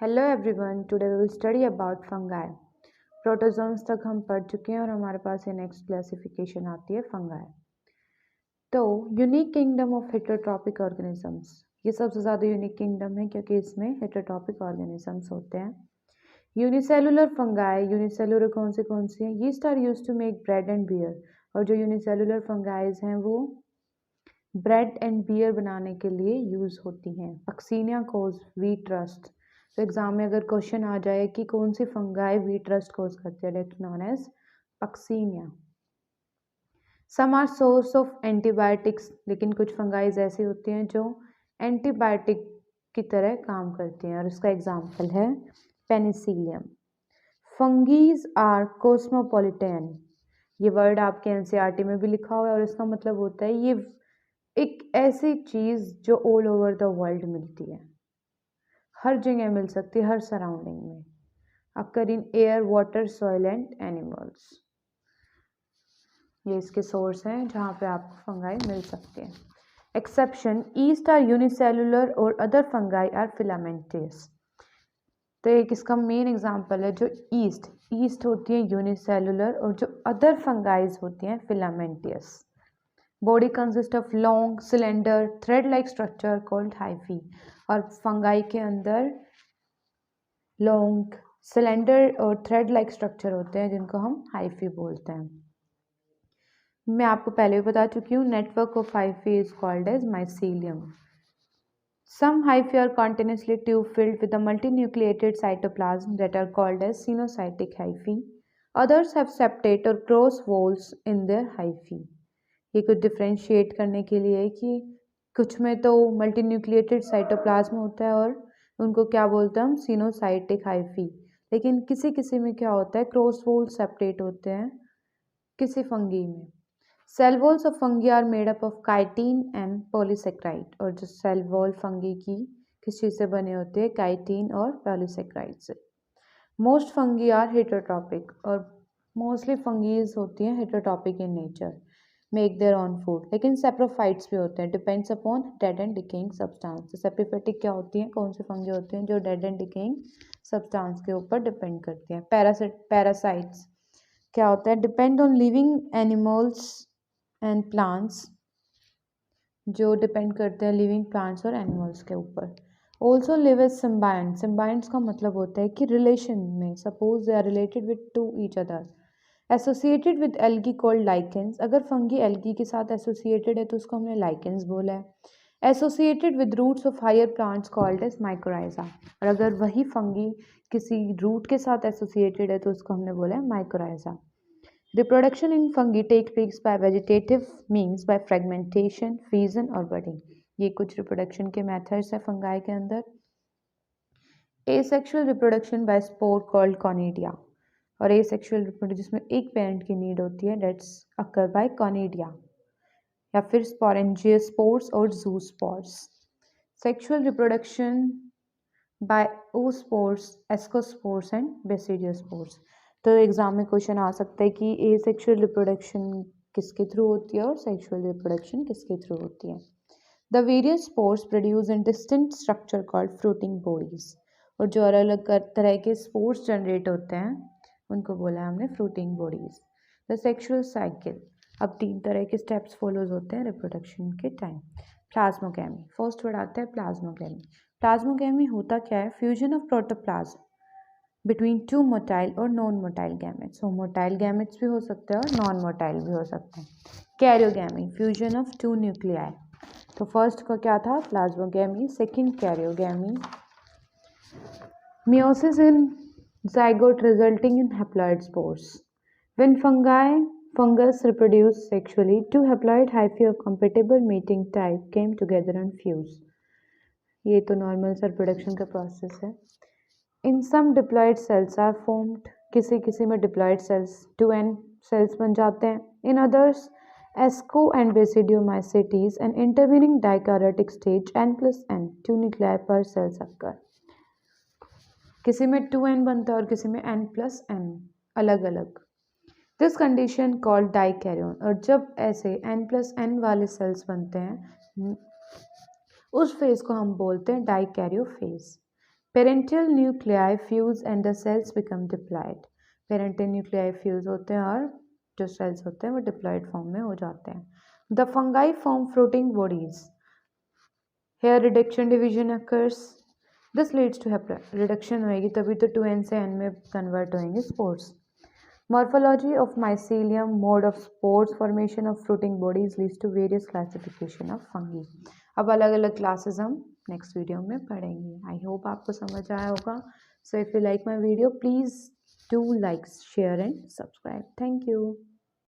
Hello everyone, today we will study about fungi. Protozoans तक हम पढ़ चुके हैं और हमारे पास ये नेक्स्ट क्लासिफिकेशन आती है फंगाई। तो unique kingdom of heterotrophic organisms, ये सबसे ज़्यादा यूनिक किंगडम है क्योंकि इसमें हेटेरोट्रॉपिक ऑर्गेनिजम्स होते हैं। यूनिसेलुलर फंगाई, यूनिसेलुलर कौन सी है? Yeast are used to make bread and beer, और जो यूनिसेलुलर फंगाइज हैं वो ब्रेड एंड बियर बनाने के लिए यूज़ होती हैं। पक्सीनिया कोज व्हीट रस्ट, तो एग्जाम में अगर क्वेश्चन आ जाए कि कौन सी फंगाई व्हीट रस्ट कोज करती है, that known as Puccinia. Some are source of antibiotics, लेकिन कुछ फंगाइज ऐसी होती हैं जो एंटीबायोटिक की तरह काम करती हैं, और इसका एग्जाम्पल है पेनिसिलियम। फंगीज आर कोस्मोपॉलिटन, ये वर्ड आपके एनसीईआरटी में भी लिखा हुआ है और इसका मतलब होता है ये एक ऐसी चीज़ जो ऑल ओवर द वर्ल्ड मिलती है, हर जगह मिल सकती है, हर सराउंडिंग में। Occur in air, water, soil and animals, ये इसके सोर्स हैं जहाँ पे आपको फंगाई मिल सकते हैं। एक्सेप्शन, ईस्ट आर यूनिसेलुलर और अदर फंगाई आर फिलामेंटियस। तो एक इसका मेन एग्जांपल है जो ईस्ट होती है यूनिसेलुलर, और जो अदर फंगाइज होती हैं filamentous. Body consist of long cylinder thread like structure called hyphae, और फंगाई के अंदर लॉन्ग सिलेंडर और थ्रेड लाइक स्ट्रक्चर होते हैं जिनको हम हाइफी बोलते हैं। मैं आपको पहले भी बता चुकी हूँ, network of hyphae is called as mycelium. Some hyphae are continuously tube filled with a multinucleated cytoplasm that are called as sinusotic hyphae. Others have septate or cross walls in their hyphae. ये कुछ differentiate करने के लिए है कि कुछ में तो मल्टीन्यूक्लिएटेड साइटोप्लाज्म होता है और उनको क्या बोलते हैं हम, सिनोसाइटिक हाइफी। लेकिन किसी किसी में क्या होता है, क्रॉस वॉल सेपरेट होते हैं किसी फंगी में। Cell walls of fungi are made up of chitin and polysaccharide, और जो सेल वॉल फंगी की किस चीज़ से बने होते हैं, काइटिन और पॉलीसेक्राइड से। मोस्ट फंगी आर हेटेरोट्रॉपिक, और मोस्टली फंगीज होती हैं heterotrophic in nature, make their on food. लेकिन सेप्रोफाइट्स भी होते हैं, depends upon dead and decaying substance. Saprophytic क्या होती हैं, कौन सी फंगी होती हैं जो डेड एंड डिकेइंग सब्सटेंस के ऊपर डिपेंड करती हैं। पैरासाइट्स क्या होता है, depend on living animals and plants, जो डिपेंड करते हैं लिविंग प्लांट्स और एनिमल्स के ऊपर। Also live as symbiont, symbionts का मतलब होता है कि रिलेशन में, suppose they are related with to each other. Associated with algae called lichens, अगर फंगी एल्गी के साथ एसोसिएटेड है तो उसको हमने लाइकेंस बोला है। Associated with roots of higher plants called as mycorrhiza, और अगर वही फंगी किसी रूट के साथ एसोसिएटेड है तो उसको हमने बोला है mycorrhiza. Reproduction in fungi takes place by vegetative means by fragmentation, fission और budding. ये कुछ reproduction के methods है fungi के अंदर। Asexual reproduction by spore called conidia, और asexual reproduction जिसमें एक parent की need होती है, that's occur by conidia, या फिर sporangious spores और zoospores. Sexual reproduction by oospores, ascospores and basidiospores. तो एग्जाम में क्वेश्चन आ सकता है कि ए सेक्शुअल रिप्रोडक्शन किसके थ्रू होती है और सेक्शुअल रिप्रोडक्शन किसके थ्रू होती है। The various spores produce in distinct structure called fruiting bodies, और जो अलग अलग तरह के स्पोर्स जनरेट होते हैं उनको बोला है हमने fruiting bodies. The sexual cycle, अब 3 तरह के स्टेप्स फॉलोज होते हैं रिप्रोडक्शन के टाइम। प्लाज्मोगैमी, फर्स्ट वर्ड आता है प्लाज्मोगैमी। प्लाज्मोगैमी होता क्या है, fusion of protoplasm between 2 motile और नॉन मोटाइल गैमेट्स। तो मोटाइल गैमेट्स भी हो सकते हैं और नॉन मोटाइल भी हो सकते हैं। Karyogamy, fusion of 2 nuclei. तो फर्स्ट का क्या था, plasmogamy, second karyogamy. Meiosis in zygote resulting in haploid spores. When fungus reproduce sexually, 2 haploid hyphae of compatible mating type came together and fuse. ये तो नॉर्मल सा रिप्रोडक्शन का process है। In some diploid cells are formed, किसी में diploid cells 2n cells बन जाते हैं। In others, asco and basidiomycetes, an intervening dikaryotic stage n+n, 2 nuclei per cell occur. किसी में 2n बनता है और किसी में n+n, अलग अलग। दिस कंडीशन कॉल्ड डाइकैरियोन, और जब ऐसे n+n वाले सेल्स बनते हैं उस फेज को हम बोलते हैं dikaryophase. Parental nuclei fuse and the cells become diploid. Parental nuclei fuse होते हैं और जो सेल्स होते हैं वो डिप्लॉयड फॉर्म में हो जाते हैं। The fungi form floating bodies. Here reduction division occurs, this leads to reduction होएगी तभी तो 2n से n में कन्वर्ट होएंगे spores. Morphology of mycelium, mode of spores, formation of fruiting bodies leads to various classification of fungi. अब अलग अलग classes हम नेक्स्ट वीडियो में पढ़ेंगे। आई होप आपको समझ आया होगा। So if you like my video please do like share and subscribe. Thank you.